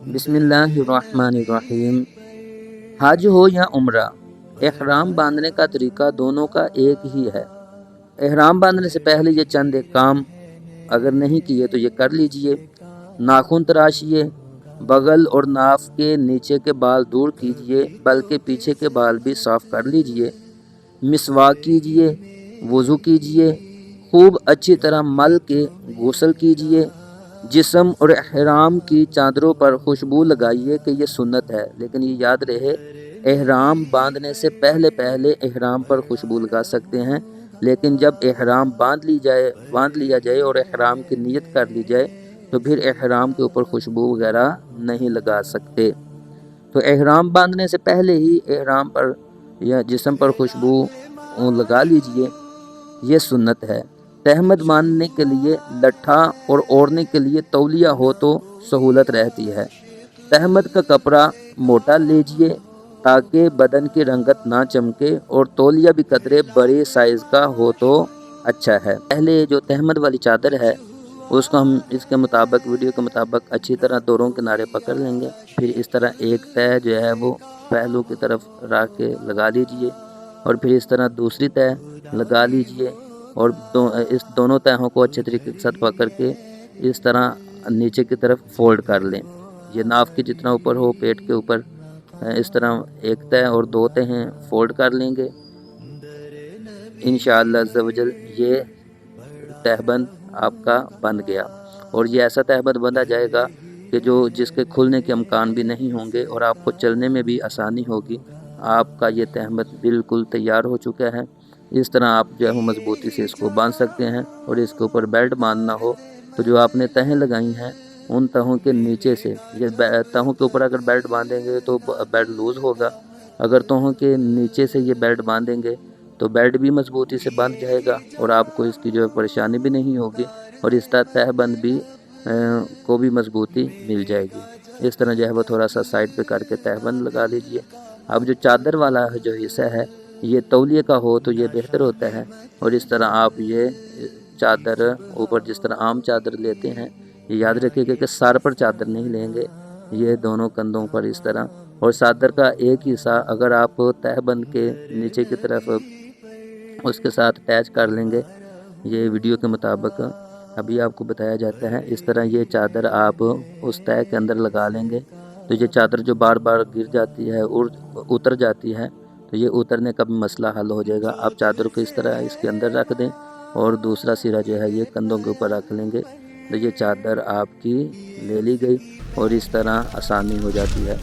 बिस्मिल्लाहिर्रहमानिर्रहीम। हज हो या उम्रा, एहराम बांधने का तरीका दोनों का एक ही है। एहराम बांधने से पहले ये चंद एक काम अगर नहीं किए तो ये कर लीजिए। नाखून तराशिए, बगल और नाफ के नीचे के बाल दूर कीजिए, बल्कि पीछे के बाल भी साफ कर लीजिए। मिसवाक कीजिए, वज़ू कीजिए, खूब अच्छी तरह मल के गुस्ल कीजिए। जिस्म और एहराम की चादरों पर खुशबू लगाइए कि ये सुन्नत है, लेकिन ये याद रहे एहराम बांधने से पहले पहले एहराम पर खुशबू लगा सकते हैं, लेकिन जब एहराम बांध लिया जाए और एहराम की नीयत कर ली जाए तो फिर एहराम के ऊपर खुशबू वगैरह नहीं लगा सकते। तो एहराम बांधने से पहले ही एहराम पर या जिस्म पर खुशबू लगा लीजिए, ये सुन्नत है। तहमद बांधने के लिए लट्ठा और ओढ़ने के लिए तौलिया हो तो सहूलत रहती है। तहमद का कपड़ा मोटा लीजिए ताकि बदन की रंगत ना चमके, और तौलिया भी कदरे बड़े साइज़ का हो तो अच्छा है। पहले जो तहमद वाली चादर है उसको हम इसके मुताबिक वीडियो के मुताबिक अच्छी तरह दोनों किनारे पकड़ लेंगे। फिर इस तरह एक तह जो है वो पहलू की तरफ रख के लगा लीजिए, और फिर इस तरह दूसरी तह लगा लीजिए, और इस दोनों तहों को अच्छे तरीके के साथ पकड़ के इस तरह नीचे की तरफ फोल्ड कर लें। ये नाफ के जितना ऊपर हो पेट के ऊपर इस तरह एक तह और दो तहें फोल्ड कर लेंगे। इंशाअल्लाह अज़्ज़ा वजल ये तहबंद आपका बन गया, और ये ऐसा तहबंद बंधा जाएगा कि जिसके खुलने के अमकान भी नहीं होंगे और आपको चलने में भी आसानी होगी। आपका ये तहबंद बिल्कुल तैयार हो चुका है। इस तरह आप जो है वो मजबूती से इसको बांध सकते हैं। और इसके ऊपर बेल्ट बांधना हो तो जो आपने तहें लगाई हैं उन तहों के नीचे से, ये तहों के ऊपर अगर बेल्ट बांधेंगे तो बेल्ट लूज़ होगा, अगर तहों के नीचे से ये बेल्ट बांधेंगे तो बेल्ट भी मजबूती से बंध जाएगा और आपको इसकी जो है परेशानी भी नहीं होगी, और इस तरह तहबंद भी को भी मजबूती मिल जाएगी। इस तरह जो है वो थोड़ा सा साइड पे करके तहबंद लगा लीजिए। अब जो चादर वाला जो हिस्सा है ये तौलिए का हो तो ये बेहतर होता है, और इस तरह आप ये चादर ऊपर जिस तरह आम चादर लेते हैं, ये याद रखिएगा कि सर पर चादर नहीं लेंगे, ये दोनों कंधों पर इस तरह। और चादर का एक हिस्सा अगर आप तहबंद के नीचे की तरफ उसके साथ अटैच कर लेंगे, ये वीडियो के मुताबिक अभी आपको बताया जाता है। इस तरह ये चादर आप उस तह के अंदर लगा लेंगे तो ये चादर जो बार बार गिर जाती है और उतर जाती है तो ये उतरने का भी मसला हल हो जाएगा। आप चादर को इस तरह इसके अंदर रख दें और दूसरा सिरा जो है ये कंधों के ऊपर रख लेंगे, तो ये चादर आपकी ले ली गई और इस तरह आसानी हो जाती है।